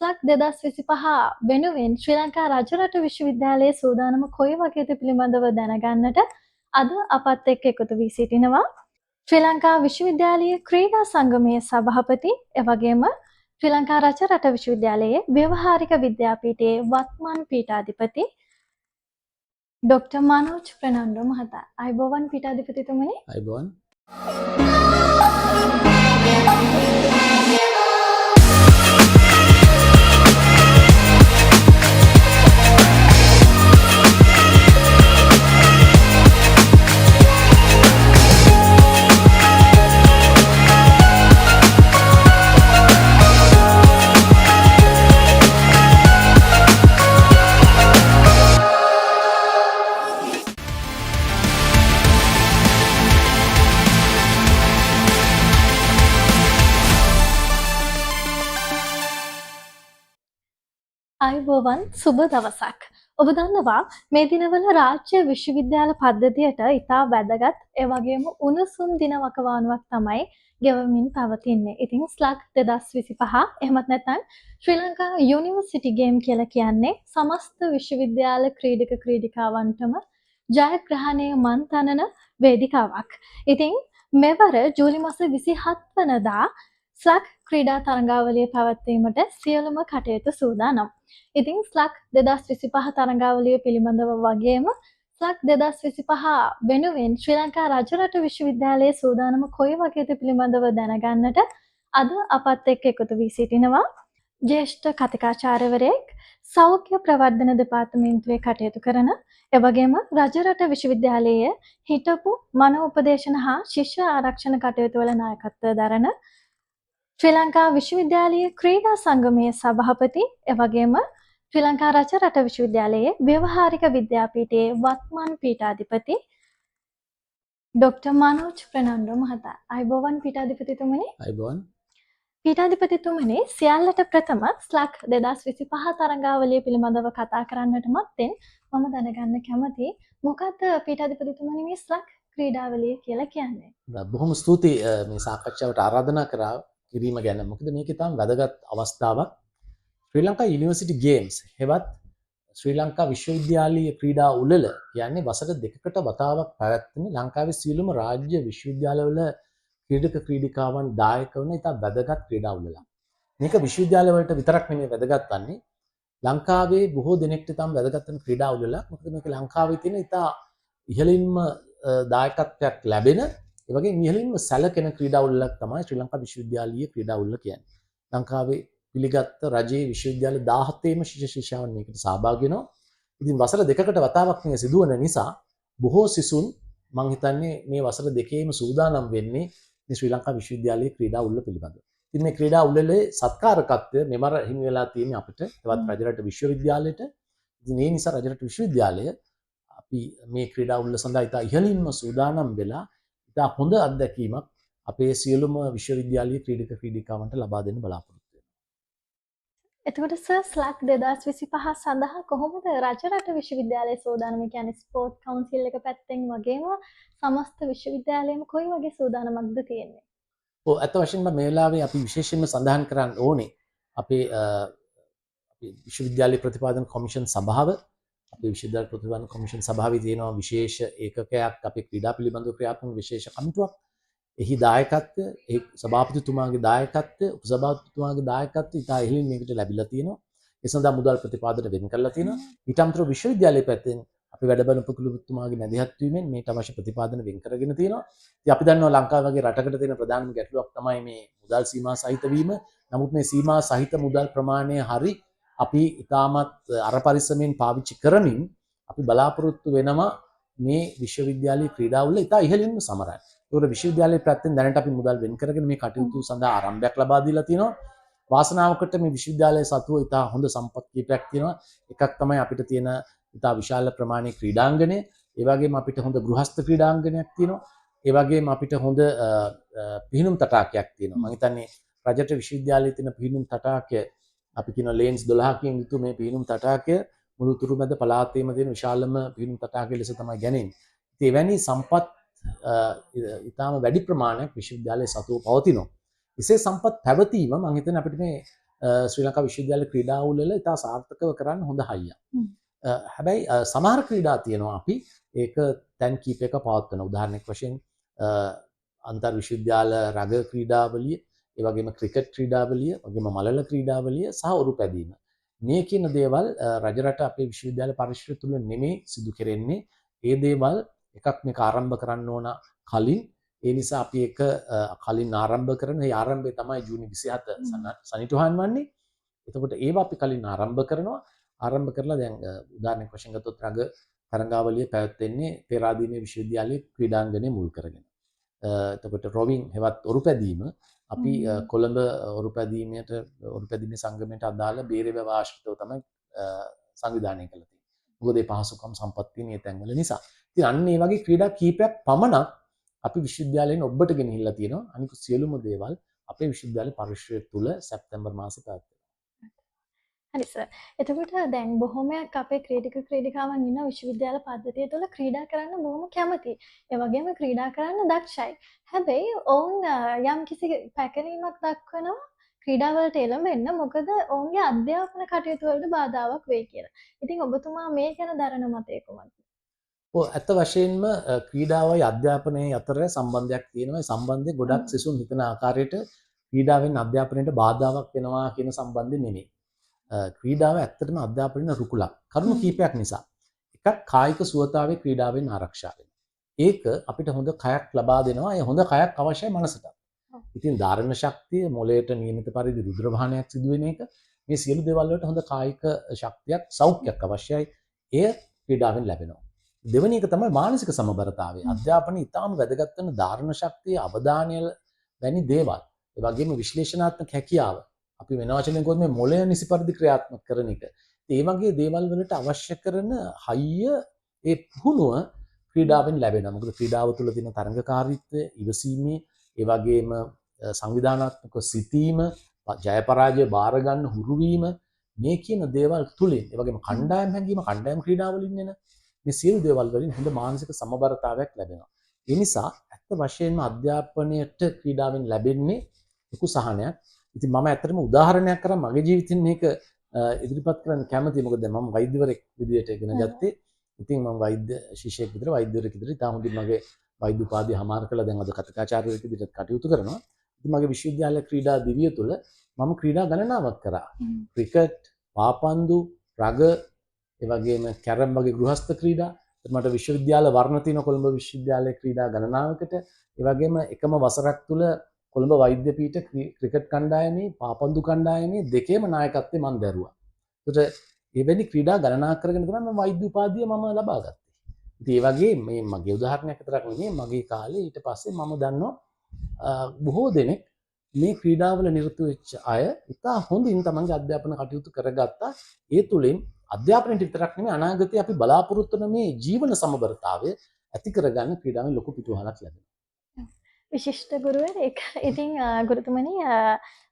ස්ලක් 2025 වෙනුවෙන් ශ්‍රී ලංකා රජරට විශ්වවිද්‍යාලයේ සූදානම කොයි වගේද පිළිබඳව දැනගන්නට අද අපත් එක්ක එකතු වී සිටිනවා ශ්‍රී ලංකා විශ්වවිද්‍යාලයේ ක්‍රීඩා සංගමයේ සභාපති එවැගේම ශ්‍රී ලංකා රජරට විශ්වවිද්‍යාලයේ ව්‍යවහාරික විද්‍යාපීඨයේ වත්මන් පීඨාධිපති ඩොක්ටර් මනෝජ් ප්‍රනන්දු මහතා. අයබෝවන් පීඨාධිපතිතුමනි. අයබෝවන්. අයබෝවන් සුබ දවසක්. ඔබ දන්නවා මේ දිනවල රාජ්‍ය විශ්වවිද්‍යාල පද්ධතියට ඉතා වැදගත් ඒ වගේම උණුසුම් දින වකවානුවක් තමයි ගෙවමින් පවතින්නේ. ඉතින් ස්ලක් 2025 එහෙමත් නැත්නම් ශ්‍රී ලංකා යුනිවර්සිටි ගේම් කියලා කියන්නේ සමස්ත විශ්වවිද්‍යාල ක්‍රීඩක ක්‍රීඩිකාවන්ටම ජයග්‍රහණය මන්තනන වේදිකාවක්. ඉතින් මෙවර ජූලි මාස 27 වනදා ස්ලක් ක්‍රීඩා තරඟාවලිය පැවැත්වීමට සියලුම කටයුතු සූදානම්. ඉතින් ස්ලක් 2025 තරඟාවලිය පිළිබඳව වගේම ස්ලක් 2025 වෙනුවෙන් ශ්‍රී ලංකා රජරට විශ්වවිද්‍යාලයේ සූදානම කොයි වගේද පිළිබඳව දැනගන්නට අද අපත් එක්ක එකතු වී සිටිනවා ජ්‍යෙෂ්ඨ කතිකාචාර්යවරයෙක් සෞඛ්‍ය ප්‍රවර්ධන දෙපාර්තමේන්තුවේ කටයුතු කරන එවැගේම රජරට විශ්වවිද්‍යාලයේ හිටපු මනෝ උපදේශන හා ශිෂ්‍ය ආරක්ෂණ කටයුතු වල නායකත්වය දරන ශ්‍රී ලංකා විශ්වවිද්‍යාලයේ ක්‍රීඩා සංගමයේ සභාපති එවැගේම ශ්‍රී ලංකා රජරට විශ්වවිද්‍යාලයේ ව්‍යවහාරික විද්‍යාපීඨයේ වත්මන් පීඨාධිපති ඩොක්ටර් මනෝජ් ප්‍රනන්දු මහතා. අයබෝවන් පීඨාධිපතිතුමනි. අයබෝවන්. පීඨාධිපතිතුමනි, සියල්ලට ප්‍රථම ස්ලක් 2025 තරඟාවලිය පිළිබඳව කතා කරන්නට මත්තෙන් මම දැනගන්න කැමතියි මොකක්ද පීඨාධිපතිතුමනි මේ ස්ලක් ක්‍රීඩාවලිය කියලා කියන්නේ? බොහොම ස්තුතියි මේ සාකච්ඡාවට ආරාධනා කිරීම ගැන. මොකද මේකේ තාම වැදගත් අවස්ථාවක්. ශ්‍රී ලංකා යුනිවර්සිටි ගේම්ස් හෙවත් ශ්‍රී ලංකා විශ්වවිද්‍යාලීය ක්‍රීඩා උළෙල කියන්නේ වසර දෙකකට වතාවක් පැවැත්වෙන ලංකාවේ සියලුම රාජ්‍ය විශ්වවිද්‍යාලවල ක්‍රීඩක ක්‍රීඩිකාවන් දායක වන ඉතා වැදගත් ක්‍රීඩා උළෙලක්. මේක විශ්වවිද්‍යාලවලට විතරක් නෙමෙයි වැදගත් වන්නේ. ලංකාවේ බොහෝ දෙනෙක්ට තාම වැදගත් වෙන ක්‍රීඩා උළෙලක්. මොකද මේක ලංකාවේ තියෙන ඉතා ඉහළින්ම දායකත්වයක් ලැබෙන ඒ වගේම ඉහළින්ම සැලකෙන ක්‍රීඩා උළෙලක් තමයි ශ්‍රී ලංකා විශ්වවිද්‍යාලීය ක්‍රීඩා උළෙල කියන්නේ. ලංකාවේ පිළිගත් රජයේ විශ්වවිද්‍යාල 17ම ශිෂ්‍ය ශිෂ්‍යාවන් මේකට සහභාගී වෙනවා. ඉතින් වසර දෙකකට වතාවක් මේක සිදුවන නිසා බොහෝ සිසුන් මම හිතන්නේ මේ වසර දෙකේම සූදානම් වෙන්නේ මේ ශ්‍රී ලංකා විශ්වවිද්‍යාලයේ ක්‍රීඩා උළෙල පිළිබඳව. ඉතින් මේ ක්‍රීඩා උළෙලේ සත්කාරකත්වය මෙමර හිමි වෙලා තියෙන්නේ අපිට එවත් රජරට විශ්වවිද්‍යාලයට. ඉතින් ඒ නිසා රජරට විශ්වවිද්‍යාලය අපි මේ ක්‍රීඩා උළෙල සඳහා ඉතා ඉහළින්ම සූදානම් වෙලා ඉතා හොඳ අත්දැකීමක් අපේ සියලුම විශ්වවිද්‍යාලීය ක්‍රීඩක ක්‍රීඩිකාවන්ට ලබා දෙන්න බලාපොරොත්තු. එතකොට සර් ස්ලක් 2025 සඳහා කොහොමද රජරට විශ්වවිද්‍යාලයේ සූදානම කියන්නේ ස්පෝර්ට් කවුන්සිල් එක පැත්තෙන් වගේම සමස්ත විශ්වවිද්‍යාලයේම කොයි වගේ සූදානමක්ද තියෙන්නේ? ඔව් අත වශයෙන්ම මේ වෙලාවේ අපි විශේෂයෙන්ම සඳහන් කරන්න ඕනේ අපේ විශ්වවිද්‍යාලය ප්‍රතිපාදන කොමිෂන් සභාව අපේ විශ්වවිද්‍යාල ප්‍රතිපාදන කොමිෂන් සභාවේ තියෙනවා විශේෂ ඒකකයක් අපේ ක්‍රීඩා පිළිබඳව ක්‍රියාත්මක විශේෂ කමිටුවක්. එහි දායකත්වය, ඒ සභාපතිතුමාගේ දායකත්වය, උපසභාපතිතුමාගේ දායකත්වය ඉතා ඉහළින් මේකට ලැබිලා තියෙනවා. ඒ සඳහා මුදල් ප්‍රතිපාදන වෙන් කරලා තියෙනවා. ඊට අමතරව විශ්වවිද්‍යාලයේ පැත්තෙන් අපි වැඩබලන පුකුලතුමාගේ මැදිහත් වීමෙන් මේට අවශ්‍ය ප්‍රතිපාදන වෙන් කරගෙන තියෙනවා. ඉතින් අපි දන්නවා ලංකාව වගේ රටකට තියෙන ප්‍රධානම ගැටලුවක් තමයි මේ මුදල් සීමා සහිත වීම. නමුත් මේ සීමා සහිත මුදල් ප්‍රමාණය හරි අපි ඉතාමත් අර පරිස්සමෙන් පාවිච්චි කරමින් අපි බලාපොරොත්තු වෙනවා මේ විශ්වවිද්‍යාලීය ක්‍රීඩා උළෙල ඉතා ඉහළින්ම සමරයි. ඒකට විශ්වවිද්‍යාලයේ පැත්තෙන් දැනට අපි මුදල් වෙන් කරගෙන මේ කටයුතු සඳහා ආරම්භයක් ලබා දීලා තිනවා. වාසනාවකට මේ විශ්වවිද්‍යාලයේ සතුව ඉතා හොඳ සම්පත් කීපයක් තියෙනවා. එකක් තමයි අපිට තියෙන ඉතා විශාල ප්‍රමාණයේ ක්‍රීඩාංගණය. ඒ වගේම අපිට හොඳ ගෘහස්ත ක්‍රීඩාංගණයක් තියෙනවා. ඒ වගේම අපිට හොඳ පිහිනුම් තටාකයක් තියෙනවා. මම හිතන්නේ රජට විශ්වවිද්‍යාලයේ තියෙන පිහිනුම් තටාකය අපි කියන ලේන්ස් 12කින් යුතු මේ පිහිනුම් තටාකය මුළු තුරුමැද පළාතේම තියෙන විශාලම පිහිනුම් තටාකය ලෙස තමයි ගැනෙන්නේ. ඉතින් එවැනි සම්පත් ඉතාම වැඩි ප්‍රමාණයක් විශ්වවිද්‍යාලයේ සතුව පවතිනවා. එසේ සම්පත් පැවතීම මම හිතන්නේ අපිට මේ ශ්‍රී ලංකා විශ්වවිද්‍යාල ක්‍රීඩාවල ඉතා සාර්ථකව කරන්න හොඳ හයියක්. හැබැයි සමහර ක්‍රීඩා තියෙනවා අපි ඒක තැන් කීපයක පවත්වන. උදාහරණයක් වශයෙන් අන්තර් විශ්වවිද්‍යාල රග ක්‍රීඩාවලිය, ඒ වගේම ක්‍රිකට් ක්‍රීඩාවලිය, වගේම මලල ක්‍රීඩාවලිය සහ ඔරු පැදීම. මේ කියන දේවල් රජරට අපේ විශ්වවිද්‍යාල පරිශ්‍රය තුල නෙමෙයි සිදු කෙරෙන්නේ. ඒ දේවල් එකක් මේක ආරම්භ කරන්න ඕන කලින්. ඒ නිසා අපි ඒක කලින් ආරම්භ කරන. ඒ ආරම්භය තමයි ජූනි 27 සනිටුහන් වන්නේ. එතකොට ඒවා අපි කලින් ආරම්භ කරනවා. ආරම්භ කරලා දැන් උදාහරණයක් වශයෙන් ගත්තොත් රග තරඟාවලිය පැවැත්වෙන්නේ පේරාදීනේ විශ්වවිද්‍යාලයේ ක්‍රීඩාංගණය මුල් කරගෙන. එතකොට රොවින් හෙවත් ඔරු පැදීම අපි කොළඹ ඔරු පැදීමේ සංගමයට අදාළ බේරේ ආශ්‍රිතව තමයි සංවිධානය කළේ. මොකද ඒ පහසුකම් සම්පත් තියෙන ඒ තැන්වල නිසා. ඉතින් අන්න ඒ වගේ ක්‍රීඩා කීපයක් පමණක් අපි විශ්වවිද්‍යාලයෙන් ඔබට ගෙනහිල්ලා තියෙනවා. අනික සියලුම දේවල් අපේ විශ්වවිද්‍යාල පරිශ්‍රය තුල සැප්තැම්බර් මාසේ පැවැත්වෙනවා. හරි සර්. එතකොට දැන් බොහොමයක් අපේ ක්‍රීඩක ක්‍රීඩිකාවන් ඉන්න විශ්වවිද්‍යාල පද්ධතිය තුළ ක්‍රීඩා කරන්න බොහොම කැමතියි. ඒ වගේම ක්‍රීඩා කරන්න දක්ෂයි. හැබැයි ඔවුන් යම් කිසි පැකලීමක් දක්වනවා ක්‍රීඩා වලට එළඹෙන්න. මොකද ඔවුන්ගේ අධ්‍යාපන කටයුතු වලට බාධාවක් වෙයි කියලා. ඉතින් ඔබතුමා මේ ගැන දරන මතය කුමක්ද? ඇත්ත වශයෙන්ම ක්‍රීඩාවයි අධ්‍යාපනයේ අතර සම්බන්ධයක් තියෙනවා. ඒ සම්බන්ධය ගොඩක් සිසුන් හිතන ආකාරයට ක්‍රීඩාවෙන් අධ්‍යාපනයට බාධාවක් වෙනවා කියන සම්බන්ධය නෙමෙයි. ක්‍රීඩාව ඇත්තටම අධ්‍යාපනයේ රුකුලක්. කරුණු කීපයක් නිසා. එකක් කායික සුවතාවේ ක්‍රීඩාවෙන් ආරක්ෂා වෙනවා. ඒක අපිට හොඳ කයක් ලබා දෙනවා. ඒ හොඳ කයක් අවශ්‍යයි මනසට. ඉතින් ධාරණ ශක්තිය, මොළයට නියමිත පරිදි රුධිර වහනයක් සිදු වෙන එක, මේ සියලු දේවල් වලට හොඳ කායික ශක්තියක්, සෞඛ්‍යයක් අවශ්‍යයි. එය ක්‍රීඩාවෙන් ලැබෙනවා. දෙවෙනි එක තමයි මානසික සමබරතාවය. අධ්‍යාපනයේ ඉතාම වැදගත් වෙන ධාරණ ශක්තිය, අවධානය වැනි දේවල්. ඒ වගේම විශ්ලේෂණාත්මක හැකියාව. අපි වෙන වචනෙන් කිව්වොත් මේ මොළය නිසි පරිදි ක්‍රියාත්මක කරන එක. ඒ වගේ දේවල් වලට අවශ්‍ය කරන හයිය, ඒ පුහුණුව ක්‍රීඩාවෙන් ලැබෙනවා. මොකද ක්‍රීඩාව තුළ තියෙන තරඟකාරීත්වය, ඉවසීමේ, ඒ වගේම සංවිධානාත්මක සිතීම, ජය පරාජය බාර ගන්න හුරු වීම, මේ කියන දේවල් තුලින්, ඒ වගේම කණ්ඩායම් හැඟීම, කණ්ඩායම් ක්‍රීඩාවලින් එන මේ සියලු දේවල් වලින් හොඳ මානසික සමබරතාවයක් ලැබෙනවා. ඒ නිසා ඇත්ත වශයෙන්ම අධ්‍යාපනයට ක්‍රීඩාවෙන් ලැබෙන්නේ ලොකු සහනයක්. ඉතින් මම ඇත්තටම උදාහරණයක් කරා මගේ ජීවිතෙන් මේක ඉදිරිපත් කරන්න කැමතියි. මොකද මම වෛද්‍යවරයෙක් විදියට ඉගෙන ගත්තේ. ඉතින් මම වෛද්‍ය ශිෂ්‍යයෙක් විදියට, වෛද්‍යවරයෙක් විදියට තාම හොඳින් මගේ වෛද්‍ය උපාධිය හමාර කළා. දැන් අද කතිකාචාර්යවරයෙක් විදියට කටයුතු කරනවා. ඉතින් මගේ විශ්වවිද්‍යාල ක්‍රීඩා දිවිය තුළ මම ක්‍රීඩා ගණනාවක් කරා. ක්‍රිකට්, පාපන්දු, රග, ඒ වගේම කැරම් වගේ ගෘහස්ත ක්‍රීඩා. මට විශ්වවිද්‍යාල වර්ණ තියෙන කොළඹ විශ්වවිද්‍යාලයේ ක්‍රීඩා ගණනාවකට, ඒ වගේම එකම වසරක් තුල කොළඹ වෛද්‍ය පීඨ ක්‍රිකට් කණ්ඩායමේ, පාපන්දු කණ්ඩායමේ දෙකේම නායකත්වය මම දැරුවා. ඒකට එවැනි ක්‍රීඩා ගණනාවක් කරගෙන තමයි මම වෛද්‍ය උපාධිය මම ලබා ගත්තේ. ඉතින් ඒ වගේ මේ මගේ උදාහරණයක් විතරක් නෙමෙයි, මගේ කාලේ ඊට පස්සේ මම දන්නවා බොහෝ දෙනෙක් මේ ක්‍රීඩාවල නිරත වෙච්ච අය ඉතා හොඳින් තමන්ගේ අධ්‍යාපන කටයුතු කරගත්තා. ඒ තුලින් අධ්‍යාපනයට විතරක් නෙමෙයි, අනාගතයේ අපි බලාපොරොත්තු වෙන මේ ජීවන සමබරතාවය ඇති කරගන්න ක්‍රීඩාවෙන් ලොකු පිටුවහලක් ලැබෙනවා. විශිෂ්ට ගුරුවරයෙක්. ඉතින් ගුරුතුමනි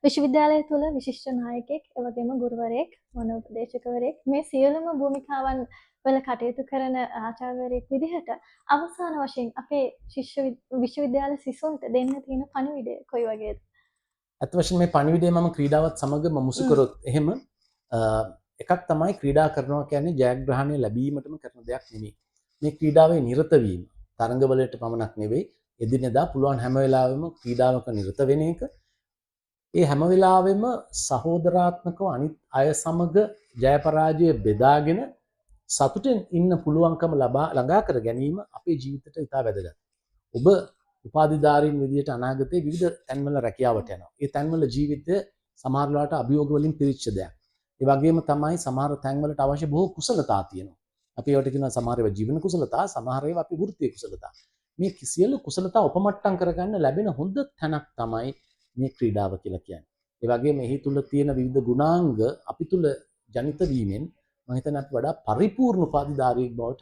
විශ්වවිද්‍යාලය තුළ විශිෂ්ට නායකයෙක්, ඒ වගේම ගුරුවරයෙක්, මනෝපදේශකවරයෙක්, මේ සියලුම භූමිකාවන් වල කටයුතු කරන ආචාර්යවරයෙක් විදිහට අවසාන වශයෙන් අපේ විශ්වවිද්‍යාල සිසුන්ට දෙන්න තියෙන පණිවිඩය කොයි වගේද? අත් වශයෙන් මේ පණිවිඩය මම ක්‍රීඩාවත් සමග මුසු කරොත් එහෙම එකක් තමයි ක්‍රීඩා කරනවා කියන්නේ ජයග්‍රහණය ලැබීමටම කරන දෙයක් නෙමෙයි. මේ ක්‍රීඩාවේ නිරත වීම තරඟවලට පමණක් නෙවෙයි, එදිනෙදා පුළුවන් හැම වෙලාවෙම ක්‍රීඩාවක නිරත වෙන එක. ඒ හැම වෙලාවෙම සහෝදරාත්මකව අනිත් අය සමග ජය පරාජය බෙදාගෙන සතුටෙන් ඉන්න පුළුවන්කම ළඟා කර ගැනීම අපේ ජීවිතයට ඉතා වැදගත්. ඔබ උපාධිධාරීන් විදියට අනාගතයේ විවිධ තැන්වල රැකියාවට යනවා. ඒ තැන්වල ජීවිතය සමහර වෙලාවට අභියෝග වලින් පිරිච්ච දෙයක්. ඒ වගේම තමයි සමහර තැන්වලට අවශ්‍ය බොහෝ කුසලතා තියෙනවා. අපි ඒවට කියනවා සමහර ඒවා ජීවන කුසලතා, සමහර ඒවා අපි වෘත්තීය කුසලතා. මේ සියලු කුසලතා උපමට්ටම් කරගන්න ලැබෙන හොඳ තැනක් තමයි මේ ක්‍රීඩාව කියලා කියන්නේ. ඒ වගේම එහි තුල තියෙන විවිධ ගුණාංග අපි තුල ජනිත වීමෙන් මම හිතන්නේ අපි වඩා පරිපූර්ණ උපාධිධාරියෙක් බවට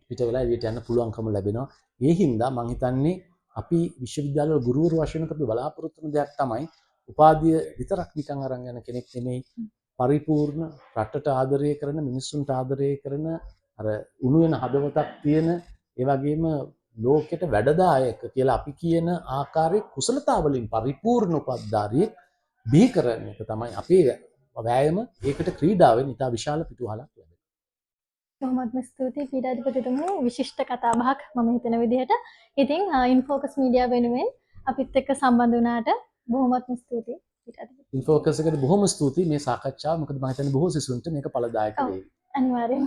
පිට වෙලා එළියට යන්න පුළුවන්කම ලැබෙනවා. ඒ හින්දා මම හිතන්නේ අපි විශ්වවිද්‍යාලවල ගුරුවරු වශයෙන් අපි බලාපොරොත්තු වෙන දෙයක් තමයි උපාධිය විතරක් නිකන් අරන් යන කෙනෙක් නෙමෙයි, පරිපූර්ණ රටට ආදරය කරන, මිනිස්සුන්ට ආදරය කරන, අර උණු වෙන හදවතක් තියෙන, ඒ වගේම ලෝකෙට වැඩදායක කියලා අපි කියන ආකාරයේ කුසලතා වලින් පරිපූර්ණ උපාධිධාරියෙක් බිහි කරන එක තමයි අපේ වෑයම. ඒකට ක්‍රීඩාවෙන් ඉතා විශාල පිටුවහලක් ලැබෙනවා. බොහොමත්ම ස්තුතියි පීඩාධිපතිතුමනි විශිෂ්ට කතාබහක් මම හිතන විදිහට. ඉතින් ඉන්ෆෝකස් මීඩියා වෙනුවෙන් අපිත් එක්ක සම්බන්ධ වුණාට බොහොමත්ම ස්තුතියි පීඩාධිපති. ඉන්ෆෝකස් එකට බොහොම ස්තුතියි මේ සාකච්ඡාව. මොකද මම හිතන්නේ බොහෝ සිසුන්ට මේක ඵලදායක ඔව් වේවි. අනිවාර්යෙන්ම.